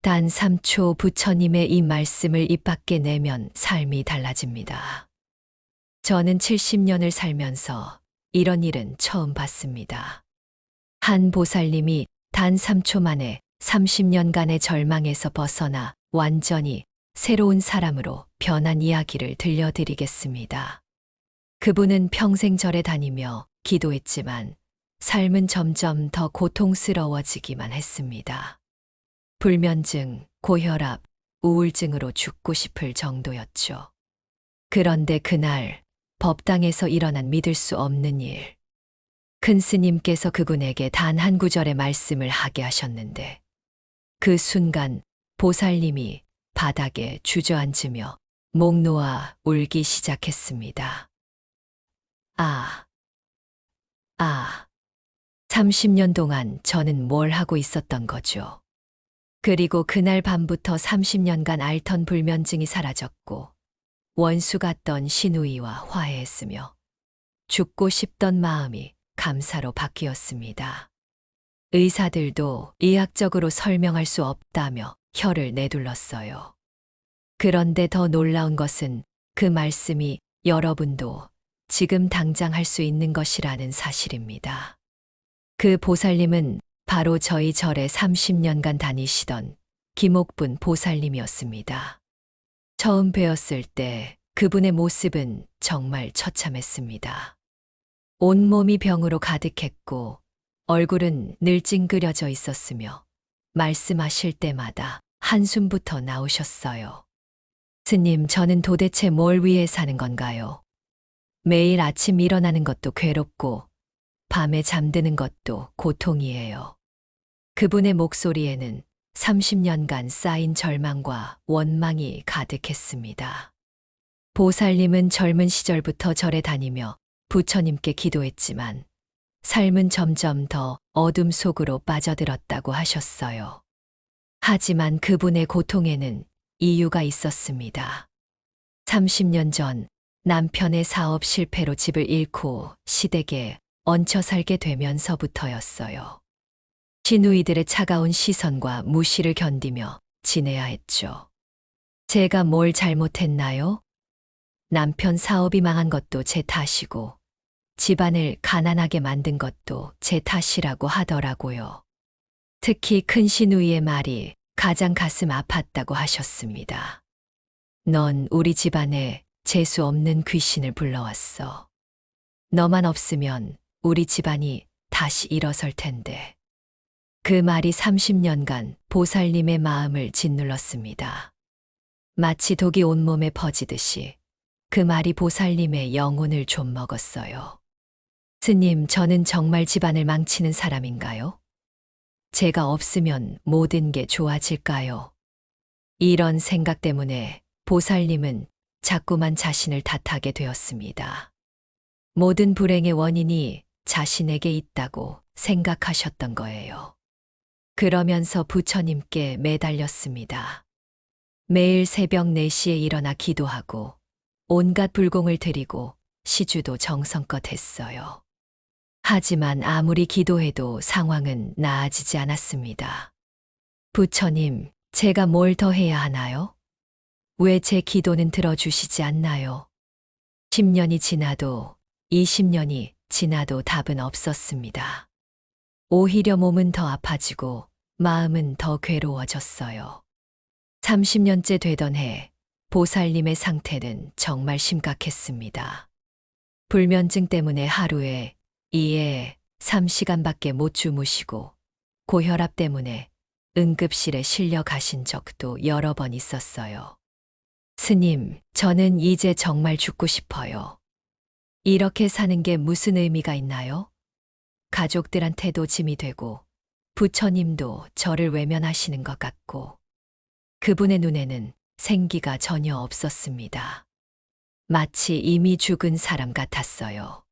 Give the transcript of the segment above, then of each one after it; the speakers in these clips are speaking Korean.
단 3초 부처님의 이 말씀을 입 밖에 내면 삶이 달라집니다. 저는 70년을 살면서 이런 일은 처음 봤습니다. 한 보살님이 단 3초 만에 30년간의 절망에서 벗어나 완전히 새로운 사람으로 변한 이야기를 들려드리겠습니다. 그분은 평생 절에 다니며 기도했지만 삶은 점점 더 고통스러워지기만 했습니다. 불면증, 고혈압, 우울증으로 죽고 싶을 정도였죠. 그런데 그날 법당에서 일어난 믿을 수 없는 일. 큰 스님께서 그분에게 단 한 구절의 말씀을 하게 하셨는데 그 순간 보살님이 바닥에 주저앉으며 목 놓아 울기 시작했습니다. 30년 동안 저는 뭘 하고 있었던 거죠. 그리고 그날 밤부터 30년간 앓던 불면증이 사라졌고 원수 같던 시누이와 화해했으며 죽고 싶던 마음이 감사로 바뀌었습니다. 의사들도 의학적으로 설명할 수 없다며 혀를 내둘렀어요. 그런데 더 놀라운 것은 그 말씀이 여러분도 지금 당장 할 수 있는 것이라는 사실입니다. 그 보살님은 바로 저희 절에 30년간 다니시던 김옥분 보살님이었습니다. 처음 뵈었을 때 그분의 모습은 정말 처참했습니다. 온몸이 병으로 가득했고 얼굴은 늘 찡그려져 있었으며 말씀하실 때마다 한숨부터 나오셨어요. 스님, 저는 도대체 뭘 위해 사는 건가요? 매일 아침 일어나는 것도 괴롭고 밤에 잠드는 것도 고통이에요. 그분의 목소리에는 30년간 쌓인 절망과 원망이 가득했습니다. 보살님은 젊은 시절부터 절에 다니며 부처님께 기도했지만 삶은 점점 더 어둠 속으로 빠져들었다고 하셨어요. 하지만 그분의 고통에는 이유가 있었습니다. 30년 전 남편의 사업 실패로 집을 잃고 시댁에 얹혀 살게 되면서부터였어요. 시누이들의 차가운 시선과 무시를 견디며 지내야 했죠. 제가 뭘 잘못했나요? 남편 사업이 망한 것도 제 탓이고 집안을 가난하게 만든 것도 제 탓이라고 하더라고요. 특히 큰 시누이의 말이 가장 가슴 아팠다고 하셨습니다. 넌 우리 집안에 재수 없는 귀신을 불러왔어. 너만 없으면 우리 집안이 다시 일어설 텐데. 그 말이 30년간 보살님의 마음을 짓눌렀습니다. 마치 독이 온몸에 퍼지듯이 그 말이 보살님의 영혼을 좀 먹었어요. 스님, 저는 정말 집안을 망치는 사람인가요? 제가 없으면 모든 게 좋아질까요? 이런 생각 때문에 보살님은 자꾸만 자신을 탓하게 되었습니다. 모든 불행의 원인이 자신에게 있다고 생각하셨던 거예요. 그러면서 부처님께 매달렸습니다. 매일 새벽 4시에 일어나 기도하고 온갖 불공을 드리고 시주도 정성껏 했어요. 하지만 아무리 기도해도 상황은 나아지지 않았습니다. 부처님, 제가 뭘 더 해야 하나요? 왜 제 기도는 들어주시지 않나요? 10년이 지나도 20년이 지나도 답은 없었습니다. 오히려 몸은 더 아파지고 마음은 더 괴로워졌어요. 30년째 되던 해 보살님의 상태는 정말 심각했습니다. 불면증 때문에 하루에 2에 3시간밖에 못 주무시고 고혈압 때문에 응급실에 실려 가신 적도 여러 번 있었어요. 스님, 저는 이제 정말 죽고 싶어요. 이렇게 사는 게 무슨 의미가 있나요? 가족들한테도 짐이 되고 부처님도 저를 외면하시는 것 같고 그분의 눈에는 생기가 전혀 없었습니다. 마치 이미 죽은 사람 같았어요.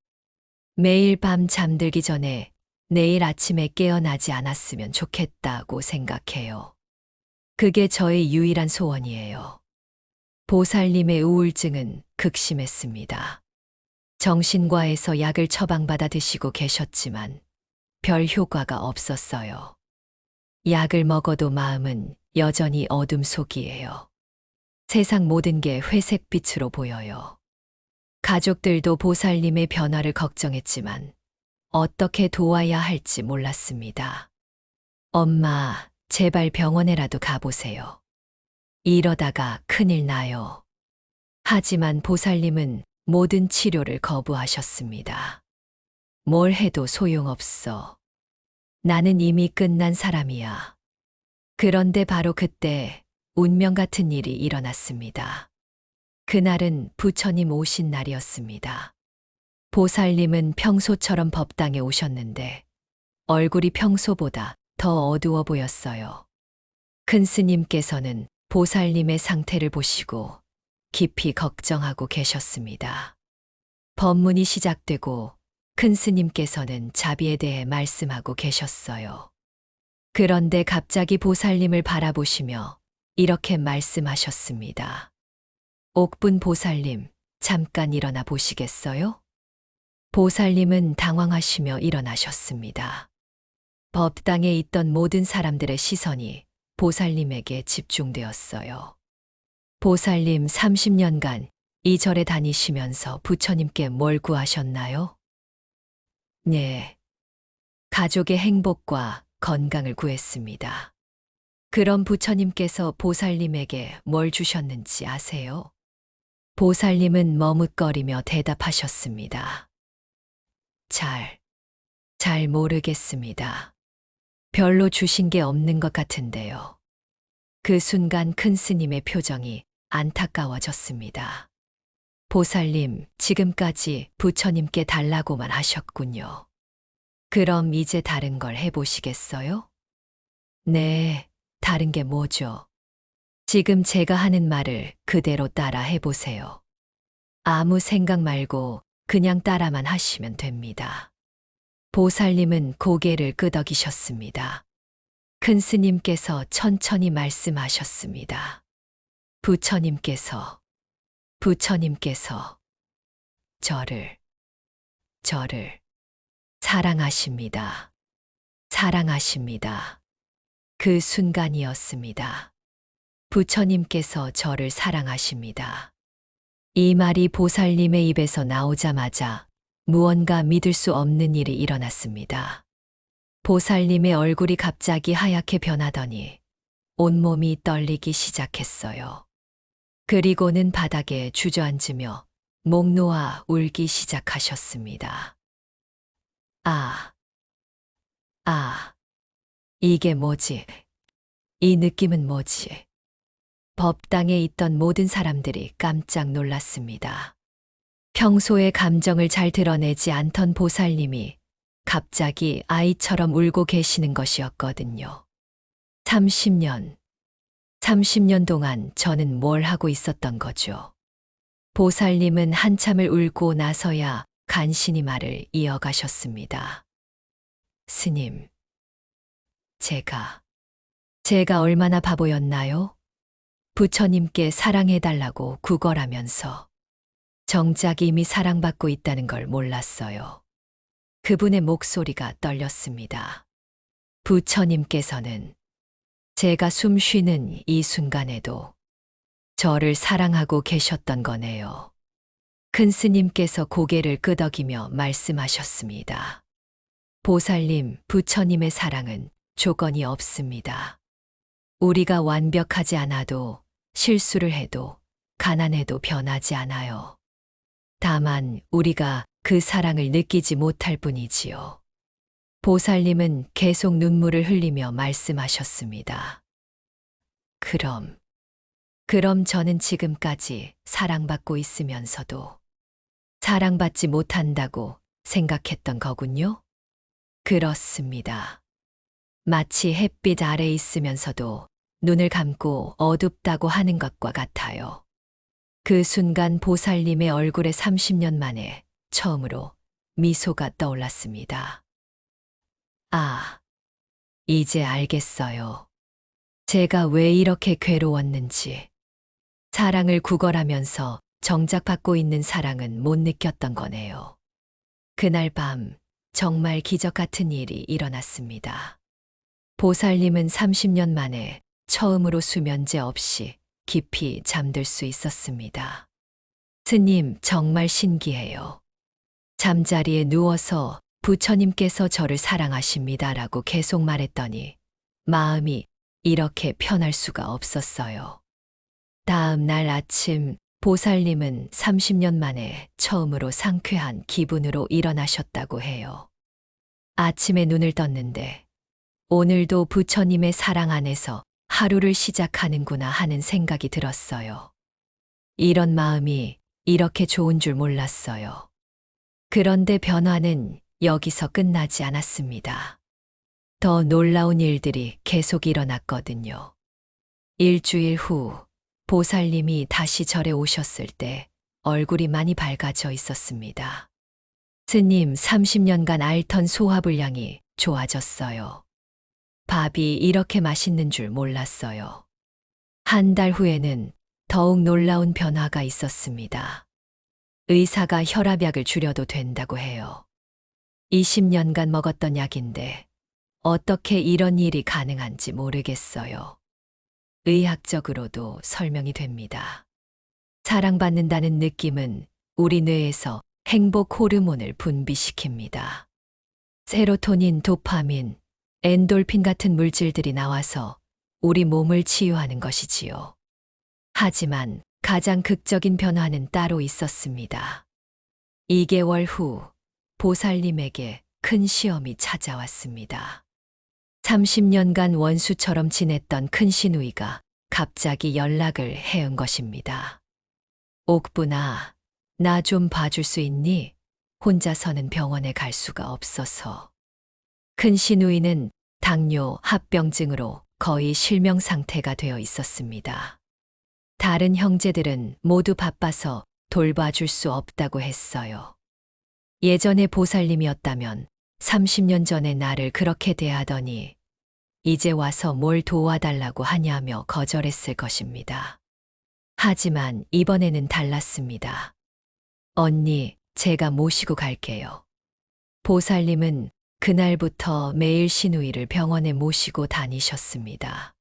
매일 밤 잠들기 전에 내일 아침에 깨어나지 않았으면 좋겠다고 생각해요. 그게 저의 유일한 소원이에요. 보살님의 우울증은 극심했습니다. 정신과에서 약을 처방받아 드시고 계셨지만 별 효과가 없었어요. 약을 먹어도 마음은 여전히 어둠 속이에요. 세상 모든 게 회색빛으로 보여요. 가족들도 보살님의 변화를 걱정했지만 어떻게 도와야 할지 몰랐습니다. 엄마, 제발 병원에라도 가보세요. 이러다가 큰일 나요. 하지만 보살님은 모든 치료를 거부하셨습니다. 뭘 해도 소용없어. 나는 이미 끝난 사람이야. 그런데 바로 그때 운명 같은 일이 일어났습니다. 그날은 부처님 오신 날이었습니다. 보살님은 평소처럼 법당에 오셨는데 얼굴이 평소보다 더 어두워 보였어요. 큰 스님께서는 보살님의 상태를 보시고 깊이 걱정하고 계셨습니다. 법문이 시작되고 큰 스님께서는 자비에 대해 말씀하고 계셨어요. 그런데 갑자기 보살님을 바라보시며 이렇게 말씀하셨습니다. 옥분 보살님, 잠깐 일어나 보시겠어요? 보살님은 당황하시며 일어나셨습니다. 법당에 있던 모든 사람들의 시선이 보살님에게 집중되었어요. 보살님 30년간 이 절에 다니시면서 부처님께 뭘 구하셨나요? 네. 가족의 행복과 건강을 구했습니다. 그럼 부처님께서 보살님에게 뭘 주셨는지 아세요? 보살님은 머뭇거리며 대답하셨습니다. 잘 모르겠습니다. 별로 주신 게 없는 것 같은데요. 그 순간 큰 스님의 표정이 안타까워졌습니다. 보살님, 지금까지 부처님께 달라고만 하셨군요. 그럼 이제 다른 걸 해보시겠어요? 네, 다른 게 뭐죠? 지금 제가 하는 말을 그대로 따라 해보세요. 아무 생각 말고 그냥 따라만 하시면 됩니다. 보살님은 고개를 끄덕이셨습니다. 큰 스님께서 천천히 말씀하셨습니다. 부처님께서 저를 사랑하십니다. 사랑하십니다. 그 순간이었습니다. 부처님께서 저를 사랑하십니다. 이 말이 보살님의 입에서 나오자마자 무언가 믿을 수 없는 일이 일어났습니다. 보살님의 얼굴이 갑자기 하얗게 변하더니 온몸이 떨리기 시작했어요. 그리고는 바닥에 주저앉으며 목 놓아 울기 시작하셨습니다. 이게 뭐지? 이 느낌은 뭐지? 법당에 있던 모든 사람들이 깜짝 놀랐습니다. 평소에 감정을 잘 드러내지 않던 보살님이 갑자기 아이처럼 울고 계시는 것이었거든요. 30년 동안 저는 뭘 하고 있었던 거죠? 보살님은 한참을 울고 나서야 간신히 말을 이어가셨습니다. 스님, 제가 얼마나 바보였나요? 부처님께 사랑해달라고 구걸하면서 정작 이미 사랑받고 있다는 걸 몰랐어요. 그분의 목소리가 떨렸습니다. 부처님께서는 제가 숨 쉬는 이 순간에도 저를 사랑하고 계셨던 거네요. 큰 스님께서 고개를 끄덕이며 말씀하셨습니다. 보살님, 부처님의 사랑은 조건이 없습니다. 우리가 완벽하지 않아도 실수를 해도 가난해도 변하지 않아요. 다만 우리가 그 사랑을 느끼지 못할 뿐이지요. 보살님은 계속 눈물을 흘리며 말씀하셨습니다. 그럼 저는 지금까지 사랑받고 있으면서도 사랑받지 못한다고 생각했던 거군요? 그렇습니다. 마치 햇빛 아래 있으면서도 눈을 감고 어둡다고 하는 것과 같아요. 그 순간 보살님의 얼굴에 30년 만에 처음으로 미소가 떠올랐습니다. 이제 알겠어요. 제가 왜 이렇게 괴로웠는지. 사랑을 구걸하면서 정작 받고 있는 사랑은 못 느꼈던 거네요. 그날 밤 정말 기적 같은 일이 일어났습니다. 보살님은 30년 만에 처음으로 수면제 없이 깊이 잠들 수 있었습니다. 스님, 정말 신기해요. 잠자리에 누워서 부처님께서 저를 사랑하십니다라고 계속 말했더니 마음이 이렇게 편할 수가 없었어요. 다음 날 아침 보살님은 30년 만에 처음으로 상쾌한 기분으로 일어나셨다고 해요. 아침에 눈을 떴는데 오늘도 부처님의 사랑 안에서 하루를 시작하는구나 하는 생각이 들었어요. 이런 마음이 이렇게 좋은 줄 몰랐어요. 그런데 변화는 여기서 끝나지 않았습니다. 더 놀라운 일들이 계속 일어났거든요. 일주일 후 보살님이 다시 절에 오셨을 때 얼굴이 많이 밝아져 있었습니다. 스님, 30년간 앓던 소화불량이 좋아졌어요. 밥이 이렇게 맛있는 줄 몰랐어요. 한 달 후에는 더욱 놀라운 변화가 있었습니다. 의사가 혈압약을 줄여도 된다고 해요. 20년간 먹었던 약인데 어떻게 이런 일이 가능한지 모르겠어요. 의학적으로도 설명이 됩니다. 사랑받는다는 느낌은 우리 뇌에서 행복 호르몬을 분비시킵니다. 세로토닌, 도파민, 엔돌핀 같은 물질들이 나와서 우리 몸을 치유하는 것이지요. 하지만 가장 극적인 변화는 따로 있었습니다. 2개월 후 보살님에게 큰 시험이 찾아왔습니다. 30년간 원수처럼 지냈던 큰 시누이가 갑자기 연락을 해온 것입니다. 옥분아, 나 좀 봐줄 수 있니? 혼자서는 병원에 갈 수가 없어서. 큰 시누이는 당뇨, 합병증으로 거의 실명 상태가 되어 있었습니다. 다른 형제들은 모두 바빠서 돌봐줄 수 없다고 했어요. 예전에 보살님이었다면 30년 전에 나를 그렇게 대하더니 이제 와서 뭘 도와달라고 하냐며 거절했을 것입니다. 하지만 이번에는 달랐습니다. 언니, 제가 모시고 갈게요. 보살님은 그날부터 매일 시누이를 병원에 모시고 다니셨습니다.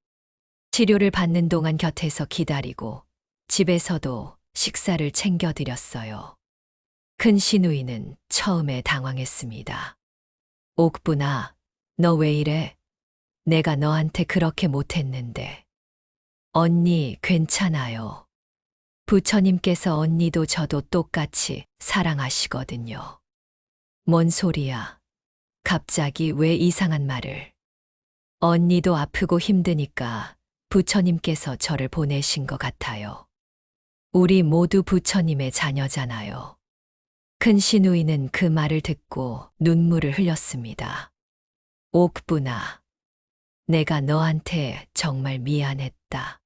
치료를 받는 동안 곁에서 기다리고 집에서도 식사를 챙겨드렸어요. 큰 시누이는 처음에 당황했습니다. 옥분아, 너 왜 이래? 내가 너한테 그렇게 못했는데. 언니, 괜찮아요. 부처님께서 언니도 저도 똑같이 사랑하시거든요. 뭔 소리야? 갑자기 왜 이상한 말을? 언니도 아프고 힘드니까 부처님께서 저를 보내신 것 같아요. 우리 모두 부처님의 자녀잖아요. 큰 시누이는 그 말을 듣고 눈물을 흘렸습니다. 옥분아, 내가 너한테 정말 미안했다.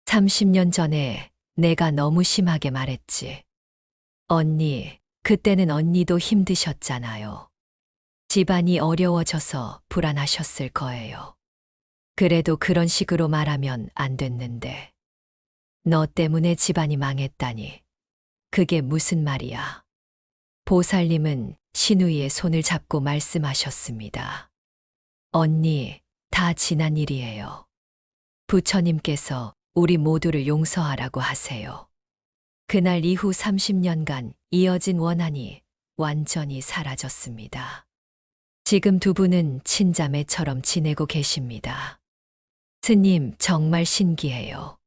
30년 전에 내가 너무 심하게 말했지. 언니, 그때는 언니도 힘드셨잖아요. 집안이 어려워져서 불안하셨을 거예요. 그래도 그런 식으로 말하면 안 됐는데. 너 때문에 집안이 망했다니. 그게 무슨 말이야. 보살님은 시누이의 손을 잡고 말씀하셨습니다. 언니, 다 지난 일이에요. 부처님께서 우리 모두를 용서하라고 하세요. 그날 이후 30년간 이어진 원한이 완전히 사라졌습니다. 지금 두 분은 친자매처럼 지내고 계십니다. 스님, 정말 신기해요.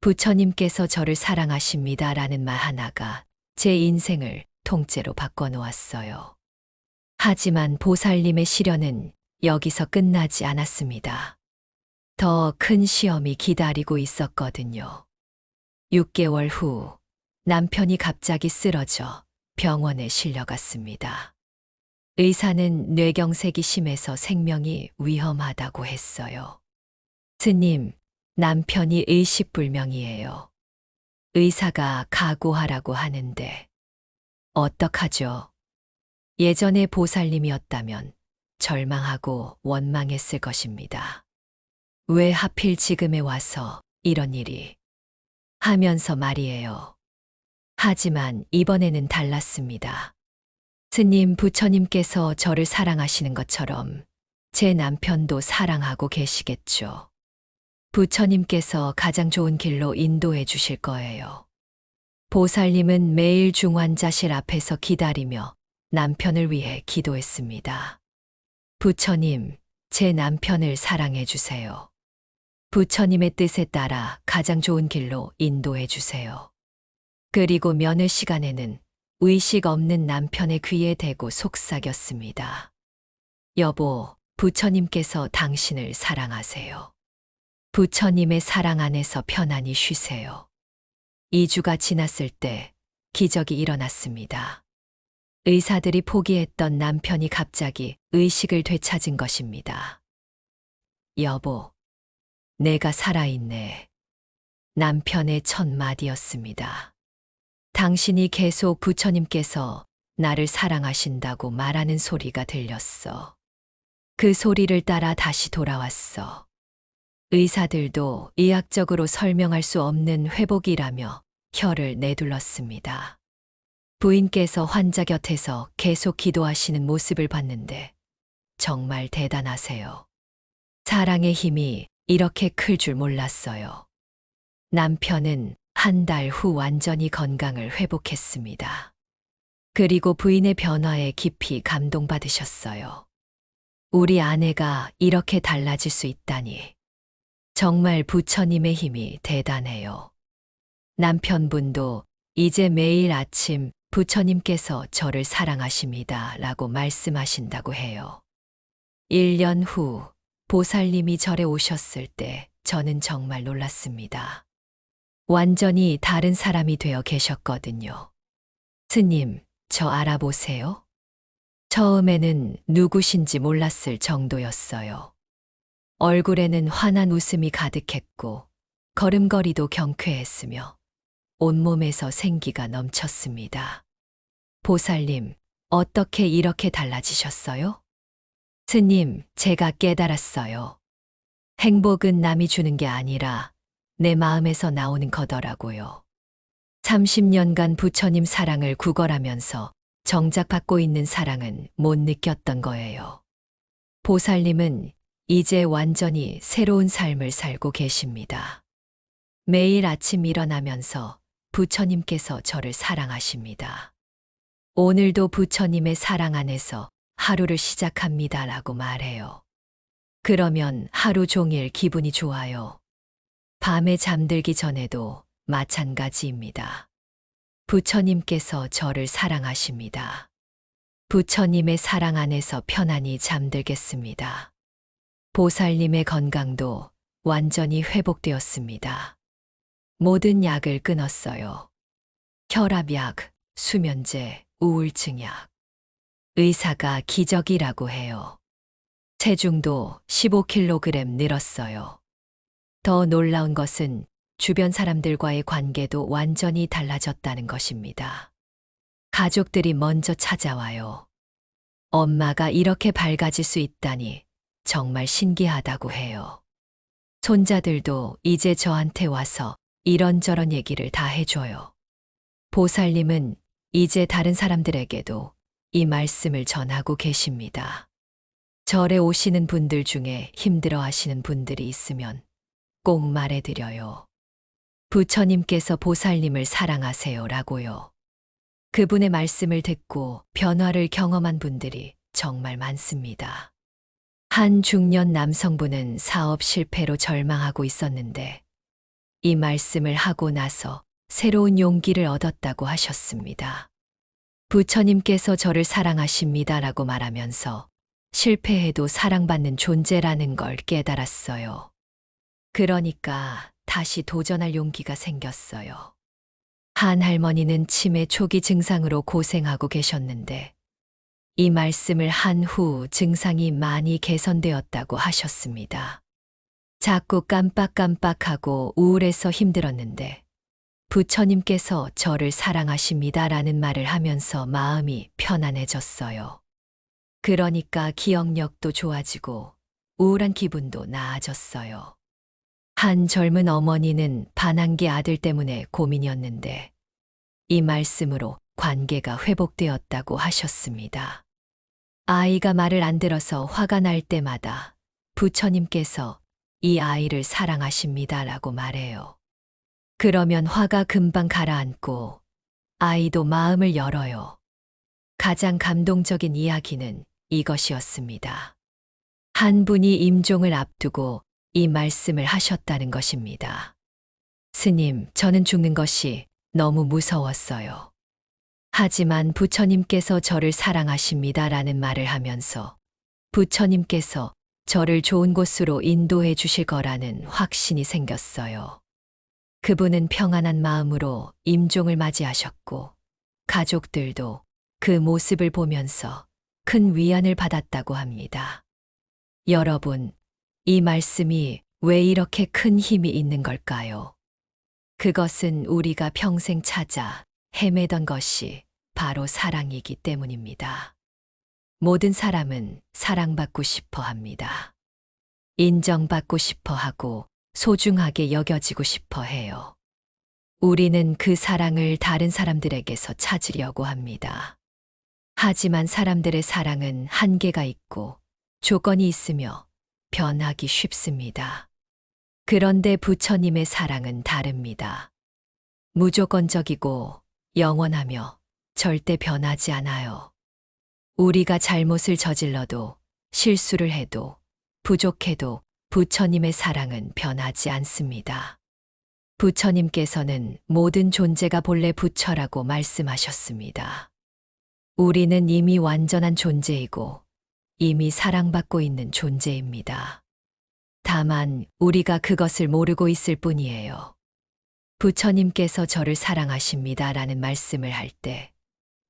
부처님께서 저를 사랑하십니다라는 말 하나가 제 인생을 통째로 바꿔놓았어요. 하지만 보살님의 시련은 여기서 끝나지 않았습니다. 더 큰 시험이 기다리고 있었거든요. 6개월 후 남편이 갑자기 쓰러져 병원에 실려갔습니다. 의사는 뇌경색이 심해서 생명이 위험하다고 했어요. 스님, 남편이 의식불명이에요. 의사가 각오하라고 하는데 어떡하죠? 예전에 보살님이었다면 절망하고 원망했을 것입니다. 왜 하필 지금에 와서 이런 일이 하면서 말이에요. 하지만 이번에는 달랐습니다. 스님, 부처님께서 저를 사랑하시는 것처럼 제 남편도 사랑하고 계시겠죠. 부처님께서 가장 좋은 길로 인도해 주실 거예요. 보살님은 매일 중환자실 앞에서 기다리며 남편을 위해 기도했습니다. 부처님, 제 남편을 사랑해 주세요. 부처님의 뜻에 따라 가장 좋은 길로 인도해 주세요. 그리고 면회 시간에는 의식 없는 남편의 귀에 대고 속삭였습니다. 여보, 부처님께서 당신을 사랑하세요. 부처님의 사랑 안에서 편안히 쉬세요. 2주가 지났을 때 기적이 일어났습니다. 의사들이 포기했던 남편이 갑자기 의식을 되찾은 것입니다. 여보, 내가 살아있네. 남편의 첫 마디였습니다. 당신이 계속 부처님께서 나를 사랑하신다고 말하는 소리가 들렸어. 그 소리를 따라 다시 돌아왔어. 의사들도 의학적으로 설명할 수 없는 회복이라며 혀를 내둘렀습니다. 부인께서 환자 곁에서 계속 기도하시는 모습을 봤는데 정말 대단하세요. 사랑의 힘이 이렇게 클 줄 몰랐어요. 남편은 한 달 후 완전히 건강을 회복했습니다. 그리고 부인의 변화에 깊이 감동받으셨어요. 우리 아내가 이렇게 달라질 수 있다니. 정말 부처님의 힘이 대단해요. 남편분도 이제 매일 아침 부처님께서 저를 사랑하십니다 라고 말씀하신다고 해요. 1년 후 보살님이 절에 오셨을 때 저는 정말 놀랐습니다. 완전히 다른 사람이 되어 계셨거든요. 스님, 저 알아보세요? 처음에는 누구신지 몰랐을 정도였어요. 얼굴에는 환한 웃음이 가득했고 걸음걸이도 경쾌했으며 온몸에서 생기가 넘쳤습니다. 보살님, 어떻게 이렇게 달라지셨어요? 스님, 제가 깨달았어요. 행복은 남이 주는 게 아니라 내 마음에서 나오는 거더라고요. 30년간 부처님 사랑을 구걸하면서 정작 받고 있는 사랑은 못 느꼈던 거예요. 보살님은 이제 완전히 새로운 삶을 살고 계십니다. 매일 아침 일어나면서 부처님께서 저를 사랑하십니다. 오늘도 부처님의 사랑 안에서 하루를 시작합니다 라고 말해요. 그러면 하루 종일 기분이 좋아요. 밤에 잠들기 전에도 마찬가지입니다. 부처님께서 저를 사랑하십니다. 부처님의 사랑 안에서 편안히 잠들겠습니다. 보살님의 건강도 완전히 회복되었습니다. 모든 약을 끊었어요. 혈압약, 수면제, 우울증약. 의사가 기적이라고 해요. 체중도 15kg 늘었어요. 더 놀라운 것은 주변 사람들과의 관계도 완전히 달라졌다는 것입니다. 가족들이 먼저 찾아와요. 엄마가 이렇게 밝아질 수 있다니 정말 신기하다고 해요. 손자들도 이제 저한테 와서 이런저런 얘기를 다 해줘요. 보살님은 이제 다른 사람들에게도 이 말씀을 전하고 계십니다. 절에 오시는 분들 중에 힘들어 하시는 분들이 있으면 꼭 말해드려요. 부처님께서 보살님을 사랑하세요라고요. 그분의 말씀을 듣고 변화를 경험한 분들이 정말 많습니다. 한 중년 남성분은 사업 실패로 절망하고 있었는데 이 말씀을 하고 나서 새로운 용기를 얻었다고 하셨습니다. 부처님께서 저를 사랑하십니다라고 말하면서 실패해도 사랑받는 존재라는 걸 깨달았어요. 그러니까 다시 도전할 용기가 생겼어요. 한 할머니는 치매 초기 증상으로 고생하고 계셨는데 이 말씀을 한 후 증상이 많이 개선되었다고 하셨습니다. 자꾸 깜빡깜빡하고 우울해서 힘들었는데 부처님께서 저를 사랑하십니다라는 말을 하면서 마음이 편안해졌어요. 그러니까 기억력도 좋아지고 우울한 기분도 나아졌어요. 한 젊은 어머니는 반항기 아들 때문에 고민이었는데 이 말씀으로 관계가 회복되었다고 하셨습니다. 아이가 말을 안 들어서 화가 날 때마다 부처님께서 이 아이를 사랑하십니다라고 말해요. 그러면 화가 금방 가라앉고 아이도 마음을 열어요. 가장 감동적인 이야기는 이것이었습니다. 한 분이 임종을 앞두고 이 말씀을 하셨다는 것입니다. 스님, 저는 죽는 것이 너무 무서웠어요. 하지만 부처님께서 저를 사랑하십니다라는 말을 하면서 부처님께서 저를 좋은 곳으로 인도해 주실 거라는 확신이 생겼어요. 그분은 평안한 마음으로 임종을 맞이하셨고 가족들도 그 모습을 보면서 큰 위안을 받았다고 합니다. 여러분, 이 말씀이 왜 이렇게 큰 힘이 있는 걸까요? 그것은 우리가 평생 찾아 헤매던 것이 바로 사랑이기 때문입니다. 모든 사람은 사랑받고 싶어 합니다. 인정받고 싶어 하고 소중하게 여겨지고 싶어 해요. 우리는 그 사랑을 다른 사람들에게서 찾으려고 합니다. 하지만 사람들의 사랑은 한계가 있고 조건이 있으며 변하기 쉽습니다. 그런데 부처님의 사랑은 다릅니다. 무조건적이고 영원하며 절대 변하지 않아요. 우리가 잘못을 저질러도 실수를 해도 부족해도 부처님의 사랑은 변하지 않습니다. 부처님께서는 모든 존재가 본래 부처라고 말씀하셨습니다. 우리는 이미 완전한 존재이고 이미 사랑받고 있는 존재입니다. 다만 우리가 그것을 모르고 있을 뿐이에요. 부처님께서 저를 사랑하십니다라는 말씀을 할 때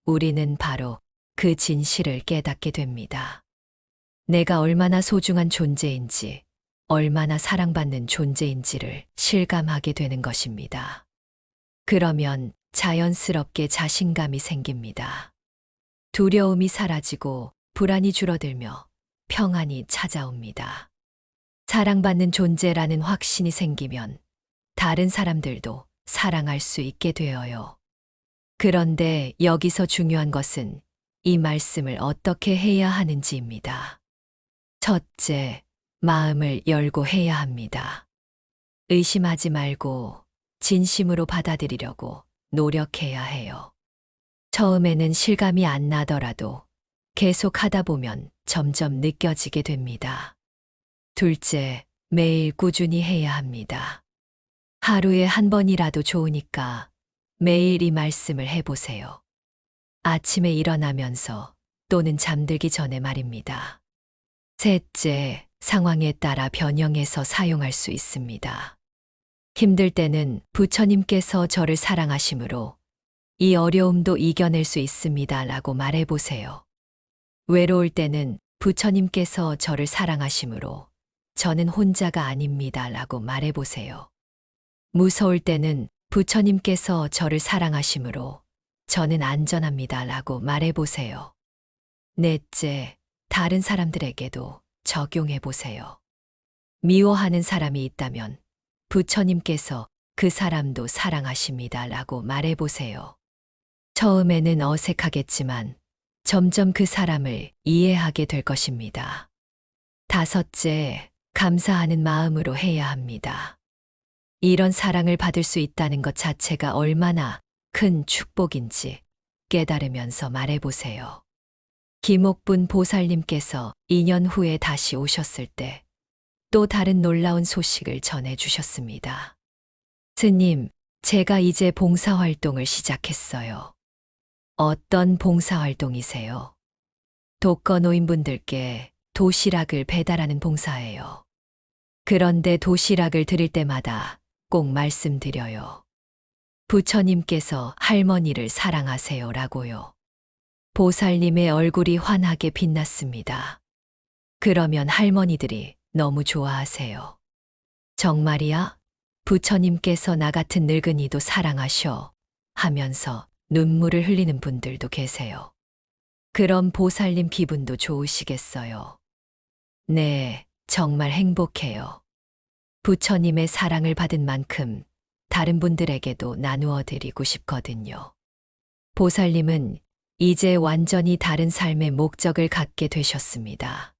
우리는 바로 그 진실을 깨닫게 됩니다. 내가 얼마나 소중한 존재인지, 얼마나 사랑받는 존재인지를 실감하게 되는 것입니다. 그러면 자연스럽게 자신감이 생깁니다. 두려움이 사라지고 불안이 줄어들며 평안이 찾아옵니다. 사랑받는 존재라는 확신이 생기면 다른 사람들도 사랑할 수 있게 되어요. 그런데 여기서 중요한 것은 이 말씀을 어떻게 해야 하는지입니다. 첫째, 마음을 열고 해야 합니다. 의심하지 말고 진심으로 받아들이려고 노력해야 해요. 처음에는 실감이 안 나더라도 계속 하다 보면 점점 느껴지게 됩니다. 둘째, 매일 꾸준히 해야 합니다. 하루에 한 번이라도 좋으니까 매일 이 말씀을 해보세요. 아침에 일어나면서 또는 잠들기 전에 말입니다. 셋째, 상황에 따라 변형해서 사용할 수 있습니다. 힘들 때는 부처님께서 저를 사랑하심으로 이 어려움도 이겨낼 수 있습니다 라고 말해보세요. 외로울 때는 부처님께서 저를 사랑하심으로 저는 혼자가 아닙니다 라고 말해보세요. 무서울 때는 부처님께서 저를 사랑하심으로 저는 안전합니다 라고 말해보세요. 넷째, 다른 사람들에게도 적용해보세요. 미워하는 사람이 있다면 부처님께서 그 사람도 사랑하십니다 라고 말해보세요. 처음에는 어색하겠지만 점점 그 사람을 이해하게 될 것입니다. 다섯째, 감사하는 마음으로 해야 합니다. 이런 사랑을 받을 수 있다는 것 자체가 얼마나 큰 축복인지 깨달으면서 말해보세요. 김옥분 보살님께서 2년 후에 다시 오셨을 때 또 다른 놀라운 소식을 전해주셨습니다. 스님, 제가 이제 봉사활동을 시작했어요. 어떤 봉사활동이세요? 독거노인분들께 도시락을 배달하는 봉사예요. 그런데 도시락을 드릴 때마다 꼭 말씀드려요. 부처님께서 할머니를 사랑하세요라고요. 보살님의 얼굴이 환하게 빛났습니다. 그러면 할머니들이 너무 좋아하세요. 정말이야? 부처님께서 나 같은 늙은이도 사랑하셔 하면서 눈물을 흘리는 분들도 계세요. 그럼 보살님 기분도 좋으시겠어요? 네, 정말 행복해요. 부처님의 사랑을 받은 만큼 다른 분들에게도 나누어 드리고 싶거든요. 보살님은 이제 완전히 다른 삶의 목적을 갖게 되셨습니다.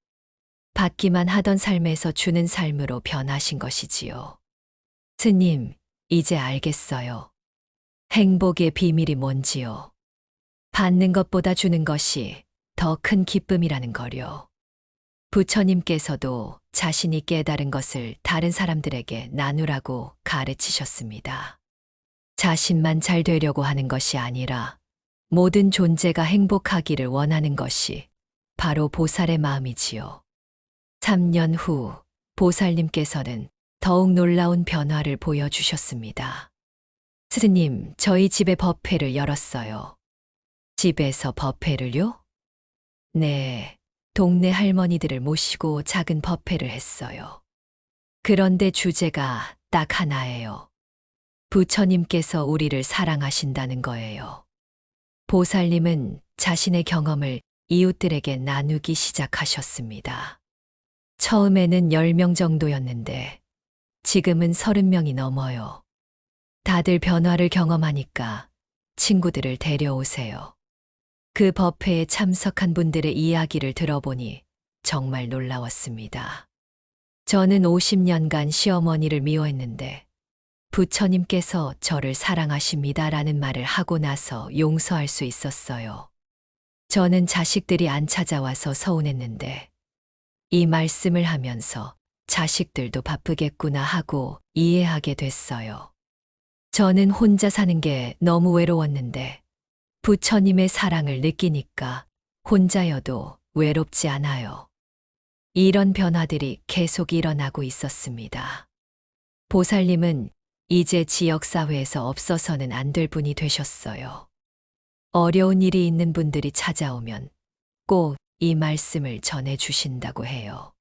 받기만 하던 삶에서 주는 삶으로 변하신 것이지요. 스님, 이제 알겠어요. 행복의 비밀이 뭔지요. 받는 것보다 주는 것이 더 큰 기쁨이라는 거요. 부처님께서도 자신이 깨달은 것을 다른 사람들에게 나누라고 가르치셨습니다. 자신만 잘 되려고 하는 것이 아니라 모든 존재가 행복하기를 원하는 것이 바로 보살의 마음이지요. 3년 후 보살님께서는 더욱 놀라운 변화를 보여주셨습니다. 스님, 저희 집에 법회를 열었어요. 집에서 법회를요? 네, 동네 할머니들을 모시고 작은 법회를 했어요. 그런데 주제가 딱 하나예요. 부처님께서 우리를 사랑하신다는 거예요. 보살님은 자신의 경험을 이웃들에게 나누기 시작하셨습니다. 처음에는 10명 정도였는데 지금은 30명이 넘어요. 다들 변화를 경험하니까 친구들을 데려오세요. 그 법회에 참석한 분들의 이야기를 들어보니 정말 놀라웠습니다. 저는 50년간 시어머니를 미워했는데 부처님께서 저를 사랑하십니다라는 말을 하고 나서 용서할 수 있었어요. 저는 자식들이 안 찾아와서 서운했는데 이 말씀을 하면서 자식들도 바쁘겠구나 하고 이해하게 됐어요. 저는 혼자 사는 게 너무 외로웠는데 부처님의 사랑을 느끼니까 혼자여도 외롭지 않아요. 이런 변화들이 계속 일어나고 있었습니다. 보살님은 이제 지역사회에서 없어서는 안 될 분이 되셨어요. 어려운 일이 있는 분들이 찾아오면 꼭 이 말씀을 전해 주신다고 해요.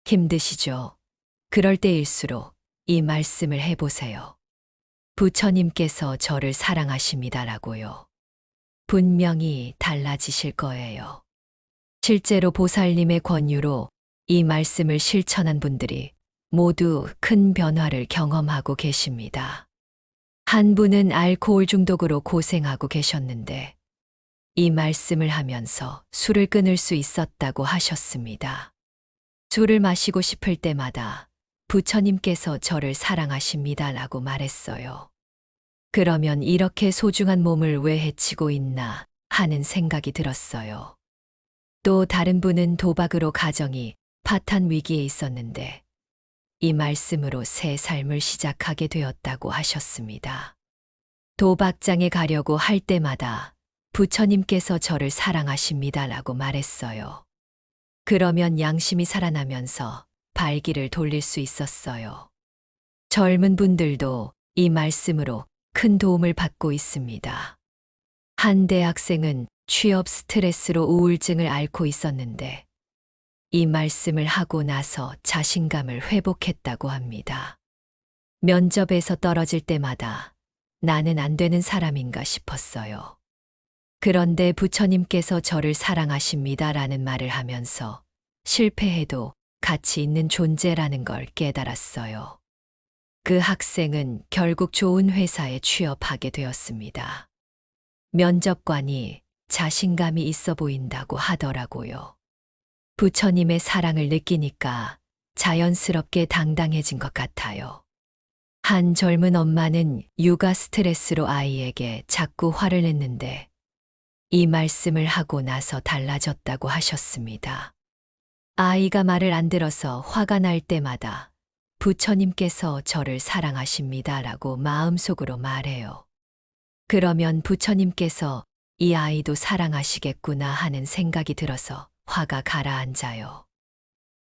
힘드시죠? 그럴 때일수록 이 말씀을 해보세요. 부처님께서 저를 사랑하십니다라고요. 분명히 달라지실 거예요. 실제로 보살님의 권유로 이 말씀을 실천한 분들이 모두 큰 변화를 경험하고 계십니다. 한 분은 알코올 중독으로 고생하고 계셨는데 이 말씀을 하면서 술을 끊을 수 있었다고 하셨습니다. 술을 마시고 싶을 때마다 부처님께서 저를 사랑하십니다라고 말했어요. 그러면 이렇게 소중한 몸을 왜 해치고 있나 하는 생각이 들었어요. 또 다른 분은 도박으로 가정이 파탄 위기에 있었는데 이 말씀으로 새 삶을 시작하게 되었다고 하셨습니다. 도박장에 가려고 할 때마다 부처님께서 저를 사랑하십니다라고 말했어요. 그러면 양심이 살아나면서 발길을 돌릴 수 있었어요. 젊은 분들도 이 말씀으로 큰 도움을 받고 있습니다. 한 대학생은 취업 스트레스로 우울증을 앓고 있었는데 이 말씀을 하고 나서 자신감을 회복했다고 합니다. 면접에서 떨어질 때마다 나는 안 되는 사람인가 싶었어요. 그런데 부처님께서 저를 사랑하십니다라는 말을 하면서 실패해도 가치 있는 존재라는 걸 깨달았어요. 그 학생은 결국 좋은 회사에 취업하게 되었습니다. 면접관이 자신감이 있어 보인다고 하더라고요. 부처님의 사랑을 느끼니까 자연스럽게 당당해진 것 같아요. 한 젊은 엄마는 육아 스트레스로 아이에게 자꾸 화를 냈는데 이 말씀을 하고 나서 달라졌다고 하셨습니다. 아이가 말을 안 들어서 화가 날 때마다 부처님께서 저를 사랑하십니다라고 마음속으로 말해요. 그러면 부처님께서 이 아이도 사랑하시겠구나 하는 생각이 들어서 화가 가라앉아요.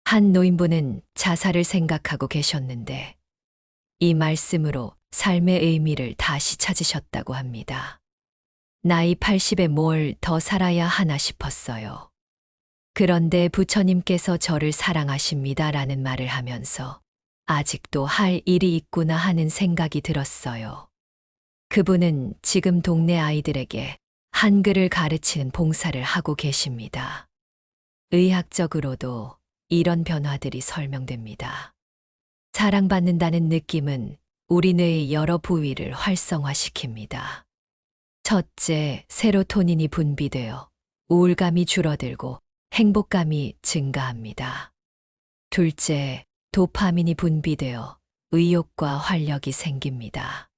한 노인분은 자살을 생각하고 계셨는데 이 말씀으로 삶의 의미를 다시 찾으셨다고 합니다. 나이 80에 뭘 더 살아야 하나 싶었어요. 그런데 부처님께서 저를 사랑하십니다라는 말을 하면서 아직도 할 일이 있구나 하는 생각이 들었어요. 그분은 지금 동네 아이들에게 한글을 가르치는 봉사를 하고 계십니다. 의학적으로도 이런 변화들이 설명됩니다. 사랑받는다는 느낌은 우리 뇌의 여러 부위를 활성화시킵니다. 첫째, 세로토닌이 분비되어 우울감이 줄어들고 행복감이 증가합니다. 둘째, 도파민이 분비되어 의욕과 활력이 생깁니다.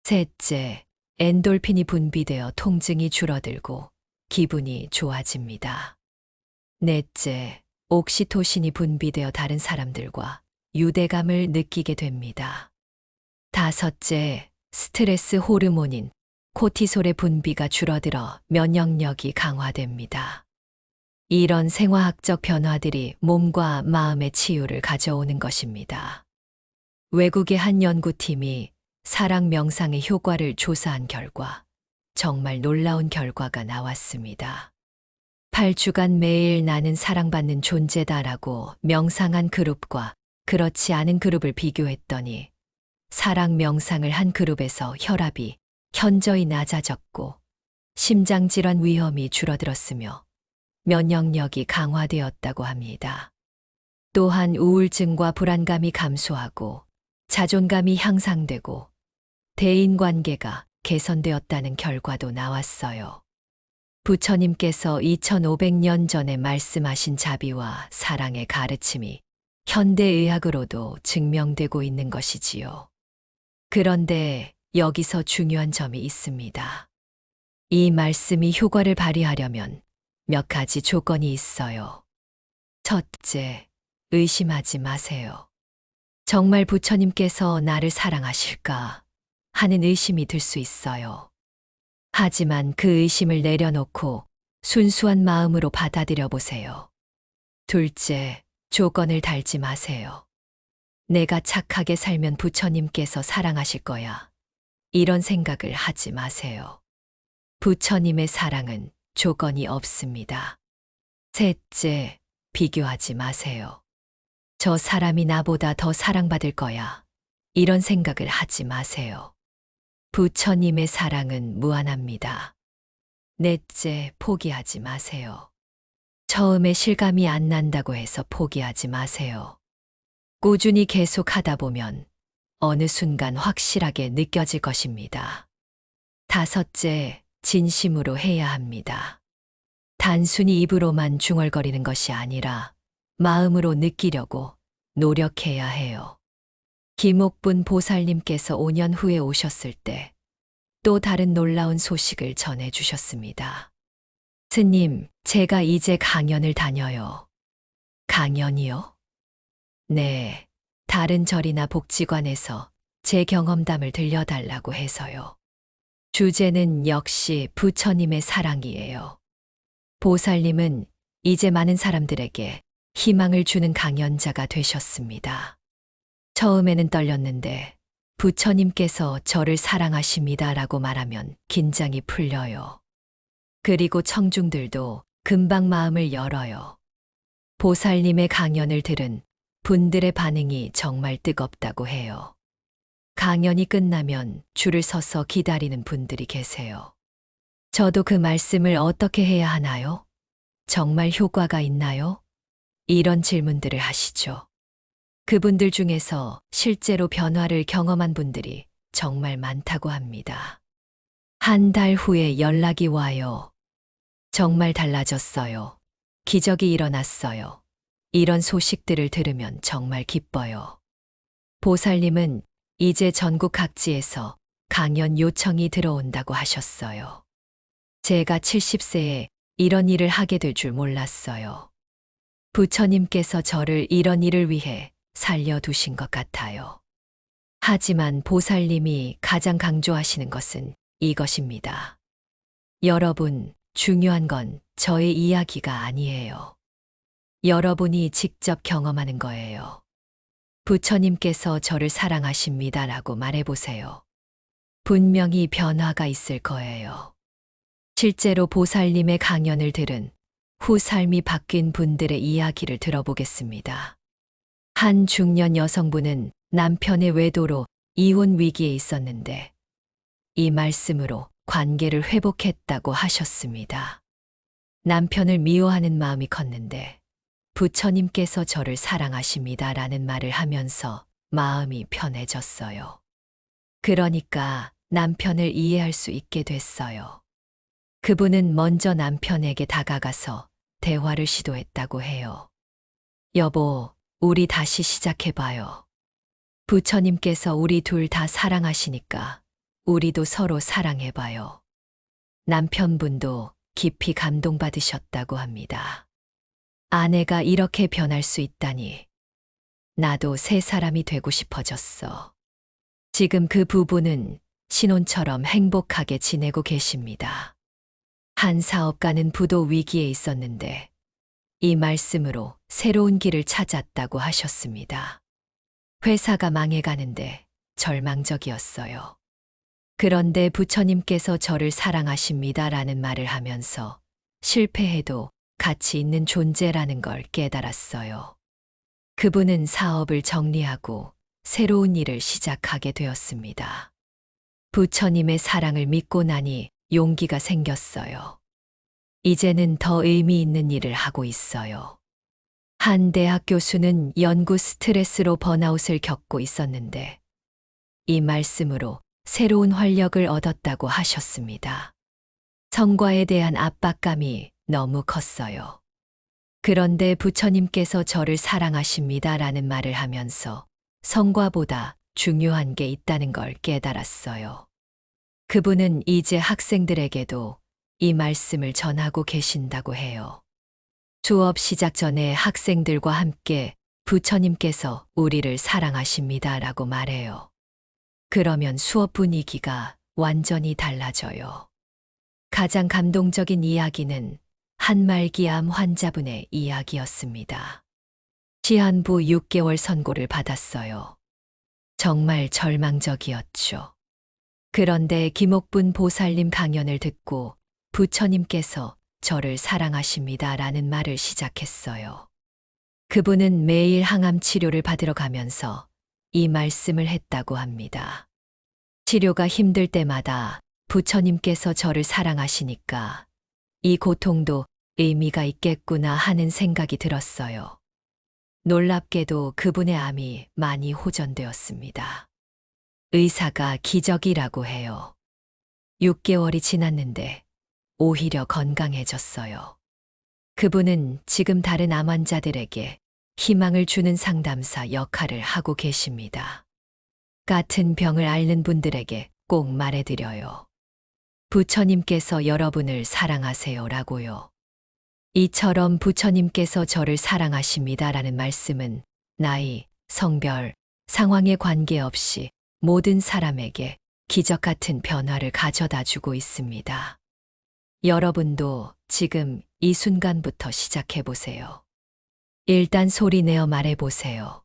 셋째, 엔돌핀이 분비되어 통증이 줄어들고 기분이 좋아집니다. 넷째, 옥시토신이 분비되어 다른 사람들과 유대감을 느끼게 됩니다. 다섯째, 스트레스 호르몬인 코티솔의 분비가 줄어들어 면역력이 강화됩니다. 이런 생화학적 변화들이 몸과 마음의 치유를 가져오는 것입니다. 외국의 한 연구팀이 사랑 명상의 효과를 조사한 결과 정말 놀라운 결과가 나왔습니다. 8주간 매일 나는 사랑받는 존재다라고 명상한 그룹과 그렇지 않은 그룹을 비교했더니 사랑 명상을 한 그룹에서 혈압이 현저히 낮아졌고 심장질환 위험이 줄어들었으며 면역력이 강화되었다고 합니다. 또한 우울증과 불안감이 감소하고 자존감이 향상되고 대인관계가 개선되었다는 결과도 나왔어요. 부처님께서 2500년 전에 말씀하신 자비와 사랑의 가르침이 현대의학으로도 증명되고 있는 것이지요. 그런데 여기서 중요한 점이 있습니다. 이 말씀이 효과를 발휘하려면 몇 가지 조건이 있어요. 첫째, 의심하지 마세요. 정말 부처님께서 나를 사랑하실까 하는 의심이 들 수 있어요. 하지만 그 의심을 내려놓고 순수한 마음으로 받아들여 보세요. 둘째, 조건을 달지 마세요. 내가 착하게 살면 부처님께서 사랑하실 거야. 이런 생각을 하지 마세요. 부처님의 사랑은 조건이 없습니다. 셋째, 비교하지 마세요. 저 사람이 나보다 더 사랑받을 거야. 이런 생각을 하지 마세요. 부처님의 사랑은 무한합니다. 넷째, 포기하지 마세요. 처음에 실감이 안 난다고 해서 포기하지 마세요. 꾸준히 계속 하다 보면 어느 순간 확실하게 느껴질 것입니다. 다섯째, 진심으로 해야 합니다. 단순히 입으로만 중얼거리는 것이 아니라 마음으로 느끼려고 노력해야 해요. 김옥분 보살님께서 5년 후에 오셨을 때 또 다른 놀라운 소식을 전해 주셨습니다. 스님, 제가 이제 강연을 다녀요. 강연이요? 네, 다른 절이나 복지관에서 제 경험담을 들려달라고 해서요. 주제는 역시 부처님의 사랑이에요. 보살님은 이제 많은 사람들에게 희망을 주는 강연자가 되셨습니다. 처음에는 떨렸는데 부처님께서 저를 사랑하십니다라고 말하면 긴장이 풀려요. 그리고 청중들도 금방 마음을 열어요. 보살님의 강연을 들은 분들의 반응이 정말 뜨겁다고 해요. 강연이 끝나면 줄을 서서 기다리는 분들이 계세요. 저도 그 말씀을 어떻게 해야 하나요? 정말 효과가 있나요? 이런 질문들을 하시죠. 그분들 중에서 실제로 변화를 경험한 분들이 정말 많다고 합니다. 한 달 후에 연락이 와요. 정말 달라졌어요. 기적이 일어났어요. 이런 소식들을 들으면 정말 기뻐요. 보살님은 이제 전국 각지에서 강연 요청이 들어온다고 하셨어요. 제가 70세에 이런 일을 하게 될 줄 몰랐어요. 부처님께서 저를 이런 일을 위해 살려두신 것 같아요. 하지만 보살님이 가장 강조하시는 것은 이것입니다. 여러분, 중요한 건 저의 이야기가 아니에요. 여러분이 직접 경험하는 거예요. 부처님께서 저를 사랑하십니다라고 말해보세요. 분명히 변화가 있을 거예요. 실제로 보살님의 강연을 들은 후 삶이 바뀐 분들의 이야기를 들어보겠습니다. 한 중년 여성분은 남편의 외도로 이혼 위기에 있었는데 이 말씀으로 관계를 회복했다고 하셨습니다. 남편을 미워하는 마음이 컸는데 부처님께서 저를 사랑하십니다라는 말을 하면서 마음이 편해졌어요. 그러니까 남편을 이해할 수 있게 됐어요. 그분은 먼저 남편에게 다가가서 대화를 시도했다고 해요. 여보, 우리 다시 시작해봐요. 부처님께서 우리 둘 다 사랑하시니까 우리도 서로 사랑해봐요. 남편분도 깊이 감동받으셨다고 합니다. 아내가 이렇게 변할 수 있다니. 나도 새 사람이 되고 싶어졌어. 지금 그 부부는 신혼처럼 행복하게 지내고 계십니다. 한 사업가는 부도 위기에 있었는데 이 말씀으로 새로운 길을 찾았다고 하셨습니다. 회사가 망해가는데 절망적이었어요. 그런데 부처님께서 저를 사랑하십니다라는 말을 하면서 실패해도 가치 있는 존재라는 걸 깨달았어요. 그분은 사업을 정리하고 새로운 일을 시작하게 되었습니다. 부처님의 사랑을 믿고 나니 용기가 생겼어요. 이제는 더 의미 있는 일을 하고 있어요. 한 대학 교수는 연구 스트레스로 번아웃을 겪고 있었는데 이 말씀으로 새로운 활력을 얻었다고 하셨습니다. 성과에 대한 압박감이 너무 컸어요. 그런데 부처님께서 저를 사랑하십니다라는 말을 하면서 성과보다 중요한 게 있다는 걸 깨달았어요. 그분은 이제 학생들에게도 이 말씀을 전하고 계신다고 해요. 수업 시작 전에 학생들과 함께 부처님께서 우리를 사랑하십니다라고 말해요. 그러면 수업 분위기가 완전히 달라져요. 가장 감동적인 이야기는 한말기암 환자분의 이야기였습니다. 시한부 6개월 선고를 받았어요. 정말 절망적이었죠. 그런데 김옥분 보살님 강연을 듣고 부처님께서 저를 사랑하십니다라는 말을 시작했어요. 그분은 매일 항암 치료를 받으러 가면서 이 말씀을 했다고 합니다. 치료가 힘들 때마다 부처님께서 저를 사랑하시니까 이 고통도 의미가 있겠구나 하는 생각이 들었어요. 놀랍게도 그분의 암이 많이 호전되었습니다. 의사가 기적이라고 해요. 6개월이 지났는데 오히려 건강해졌어요. 그분은 지금 다른 암 환자들에게 희망을 주는 상담사 역할을 하고 계십니다. 같은 병을 앓는 분들에게 꼭 말해드려요. 부처님께서 여러분을 사랑하세요라고요. 이처럼 부처님께서 저를 사랑하십니다라는 말씀은 나이, 성별, 상황에 관계없이 모든 사람에게 기적 같은 변화를 가져다 주고 있습니다. 여러분도 지금 이 순간부터 시작해 보세요. 일단 소리 내어 말해 보세요.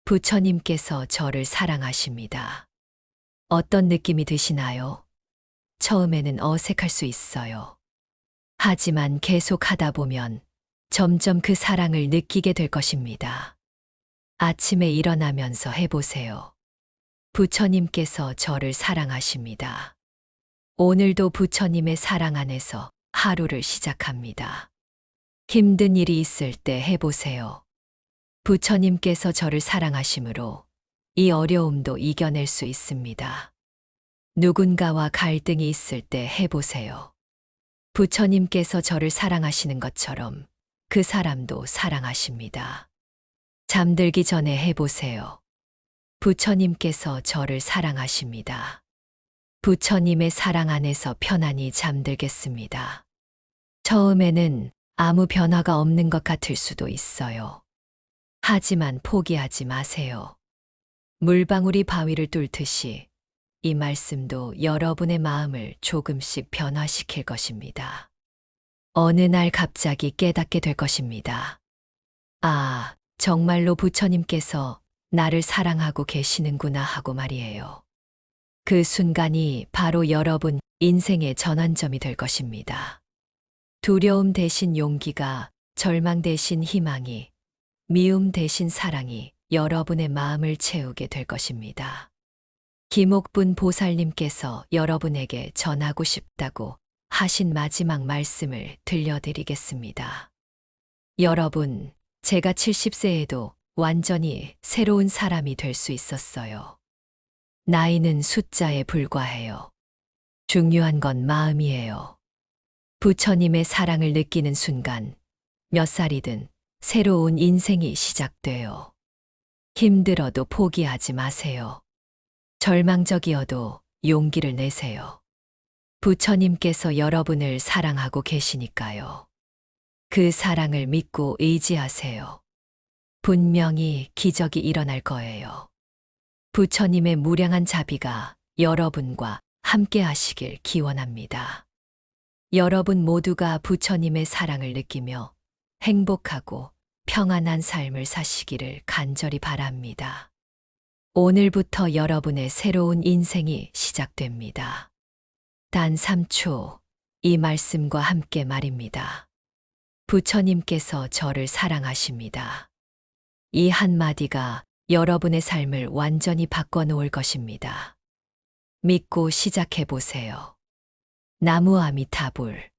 부처님께서 저를 사랑하십니다. 어떤 느낌이 드시나요? 처음에는 어색할 수 있어요. 하지만 계속 하다 보면 점점 그 사랑을 느끼게 될 것입니다. 아침에 일어나면서 해보세요. 부처님께서 저를 사랑하십니다. 오늘도 부처님의 사랑 안에서 하루를 시작합니다. 힘든 일이 있을 때 해보세요. 부처님께서 저를 사랑하심으로 이 어려움도 이겨낼 수 있습니다. 누군가와 갈등이 있을 때 해보세요. 부처님께서 저를 사랑하시는 것처럼 그 사람도 사랑하십니다. 잠들기 전에 해보세요. 부처님께서 저를 사랑하십니다. 부처님의 사랑 안에서 편안히 잠들겠습니다. 처음에는 아무 변화가 없는 것 같을 수도 있어요. 하지만 포기하지 마세요. 물방울이 바위를 뚫듯이 이 말씀도 여러분의 마음을 조금씩 변화시킬 것입니다. 어느 날 갑자기 깨닫게 될 것입니다. 아, 정말로 부처님께서 나를 사랑하고 계시는구나 하고 말이에요. 그 순간이 바로 여러분 인생의 전환점이 될 것입니다. 두려움 대신 용기가, 절망 대신 희망이, 미움 대신 사랑이 여러분의 마음을 채우게 될 것입니다. 김옥분 보살님께서 여러분에게 전하고 싶다고 하신 마지막 말씀을 들려드리겠습니다. 여러분, 제가 70세에도 완전히 새로운 사람이 될 수 있었어요. 나이는 숫자에 불과해요. 중요한 건 마음이에요. 부처님의 사랑을 느끼는 순간, 몇 살이든 새로운 인생이 시작돼요. 힘들어도 포기하지 마세요. 절망적이어도 용기를 내세요. 부처님께서 여러분을 사랑하고 계시니까요. 그 사랑을 믿고 의지하세요. 분명히 기적이 일어날 거예요. 부처님의 무량한 자비가 여러분과 함께 하시길 기원합니다. 여러분 모두가 부처님의 사랑을 느끼며 행복하고 평안한 삶을 사시기를 간절히 바랍니다. 오늘부터 여러분의 새로운 인생이 시작됩니다. 단 3초, 이 말씀과 함께 말입니다. 부처님께서 저를 사랑하십니다. 이 한마디가 여러분의 삶을 완전히 바꿔놓을 것입니다. 믿고 시작해 보세요. 나무 아미타불.